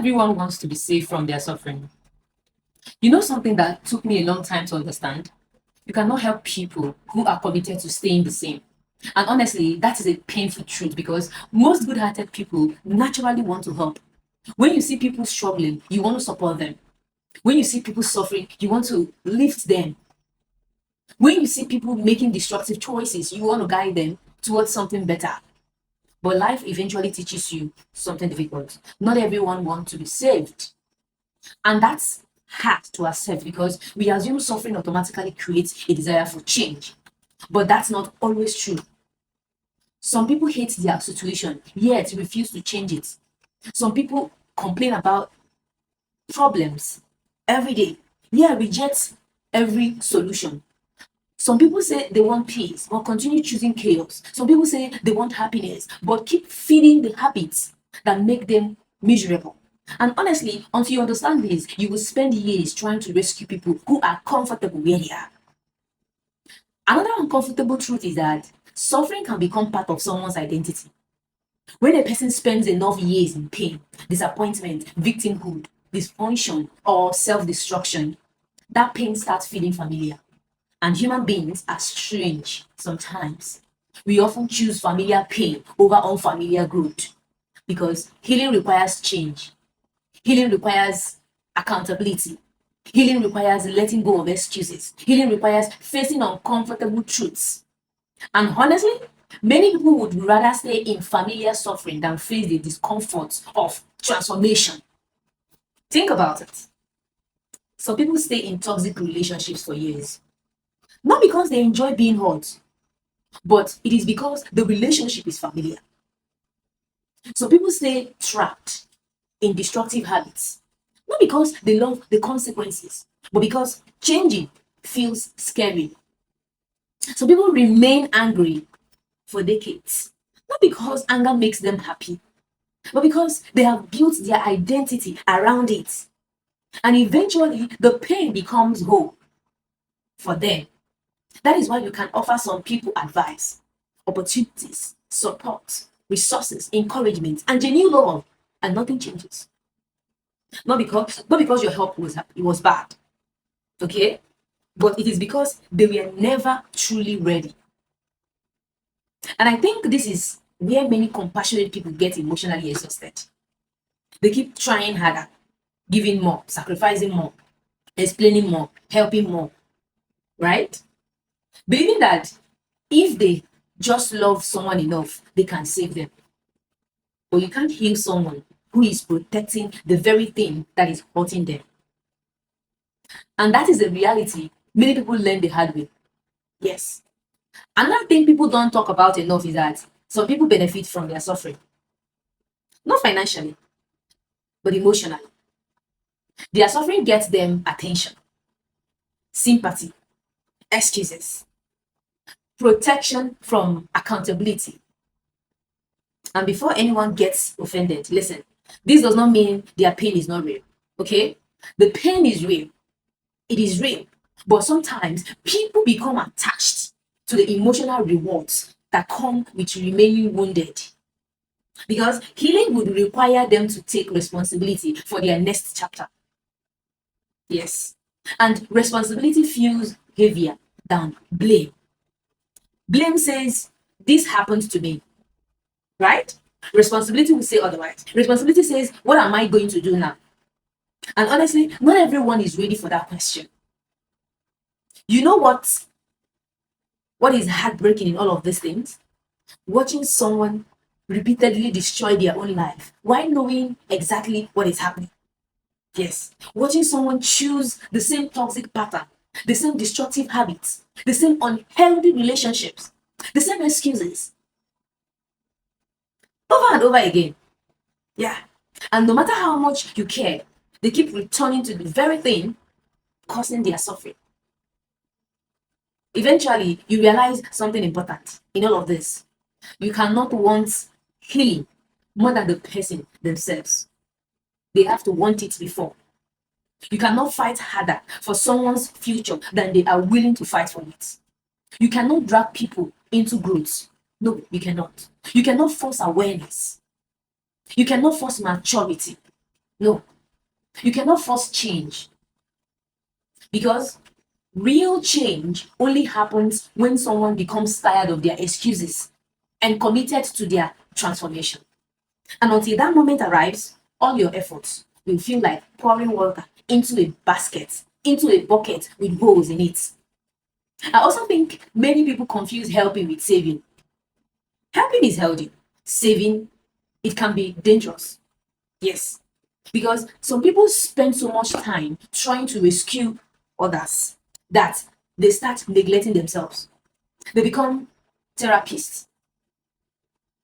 everyone wants to be safe from their suffering. You know something that took me a long time to understand? You cannot help people who are committed to staying the same. And honestly, that is a painful truth because most good hearted people naturally want to help. When you see people struggling, you want to support them. When you see people suffering, you want to lift them. When you see people making destructive choices, you want to guide them towards something better. But life eventually teaches you something difficult. Not everyone wants to be saved. And that's hard to accept because we assume suffering automatically creates a desire for change. But that's not always true. Some people hate their situation, yet refuse to change it. Some people complain about problems every day, yet reject every solution. Some people say they want peace, but continue choosing chaos. Some people say they want happiness, but keep feeding the habits that make them miserable. And honestly, until you understand this, you will spend years trying to rescue people who are comfortable where they are. Another uncomfortable truth is that suffering can become part of someone's identity. When a person spends enough years in pain, disappointment, victimhood, dysfunction, or self destruction, that pain starts feeling familiar. And human beings are strange sometimes. We often choose familiar pain over unfamiliar growth because healing requires change. Healing requires accountability. Healing requires letting go of excuses. Healing requires facing uncomfortable truths. And honestly, many people would rather stay in familiar suffering than face the discomfort of transformation. Think about it. Some people stay in toxic relationships for years, not because they enjoy being hurt, but it is because the relationship is familiar. So people stay trapped in destructive habits, not because they love the consequences, but because changing feels scary. So people remain angry for decades, not because anger makes them happy, but because they have built their identity around it. And eventually, the pain becomes hope for them. That is why you can offer some people advice, opportunities, support, resources, encouragement, and genuine love, and nothing changes. Not because your help was bad, okay? But it is because they were never truly ready. And I think this is where many compassionate people get emotionally exhausted. They keep trying harder, giving more, sacrificing more, explaining more, helping more, right? Believing that if they just love someone enough, they can save them. But you can't heal someone who is protecting the very thing that is hurting them. And that is a reality many people learn the hard way. Yes. Another thing people don't talk about enough is that some people benefit from their suffering. Not financially, but emotionally. Their suffering gets them attention, sympathy, excuses, protection from accountability. And before anyone gets offended, listen, this does not mean their pain is not real. Okay? The pain is real. It is real. But sometimes people become attached to the emotional rewards that come with remaining wounded. Because healing would require them to take responsibility for their next chapter. Yes. And responsibility feels heavier than blame. Blame says, this happened to me, right? Responsibility will say otherwise. Responsibility says, what am I going to do now? And honestly, not everyone is ready for that question. You know what is heartbreaking in all of these things? Watching someone repeatedly destroy their own life while knowing exactly what is happening. Yes, watching someone choose the same toxic pattern, the same destructive habits, the same unhealthy relationships, the same excuses over and over again. Yeah. And no matter how much you care, they keep returning to the very thing causing their suffering. Eventually, you realize something important in all of this. You cannot want healing more than the person themselves. They have to want it before. You cannot fight harder for someone's future than they are willing to fight for it. You cannot drag people into growth. No, you cannot. You cannot force awareness. You cannot force maturity. No, you cannot force change because real change only happens when someone becomes tired of their excuses and committed to their transformation. And until that moment arrives, all your efforts will feel like pouring water into a basket, into a bucket with holes in it. I also think many people confuse helping with saving. Helping is healthy. Saving, it can be dangerous. Yes. Because some people spend so much time trying to rescue others that they start neglecting themselves. They become therapists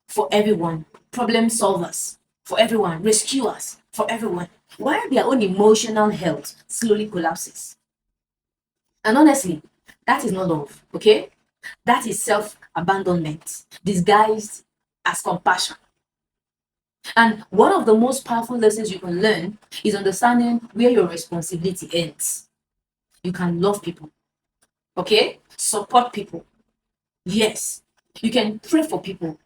for everyone, problem solvers for everyone, rescuers for everyone, while their own emotional health slowly collapses. And honestly, that is not love, okay? That is self abandonment disguised as compassion. And one of the most powerful lessons you can learn is understanding where your responsibility ends. You can love people, okay? Support people. Yes. You can pray for people.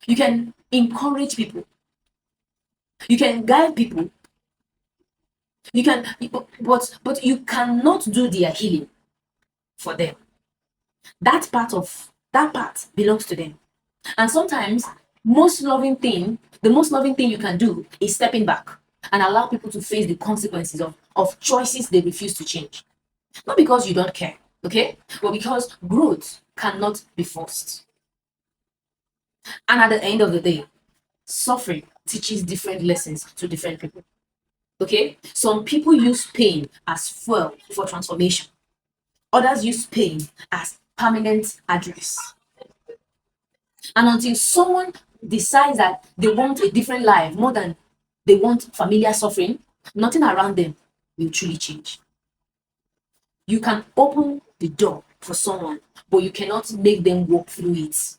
You can encourage people. You can guide people. You can, but you cannot do their healing for them. That part belongs to them. And sometimes the most loving thing you can do is stepping back and allow people to face the consequences of choices they refuse to change. Not because you don't care, okay? But because growth cannot be forced. And at the end of the day, suffering teaches different lessons to different people. Okay? Some people use pain as fuel for transformation. Others use pain as permanent address. And until someone decides that they want a different life more than they want familiar suffering, nothing around them will truly change. You can open the door for someone, but you cannot make them walk through it.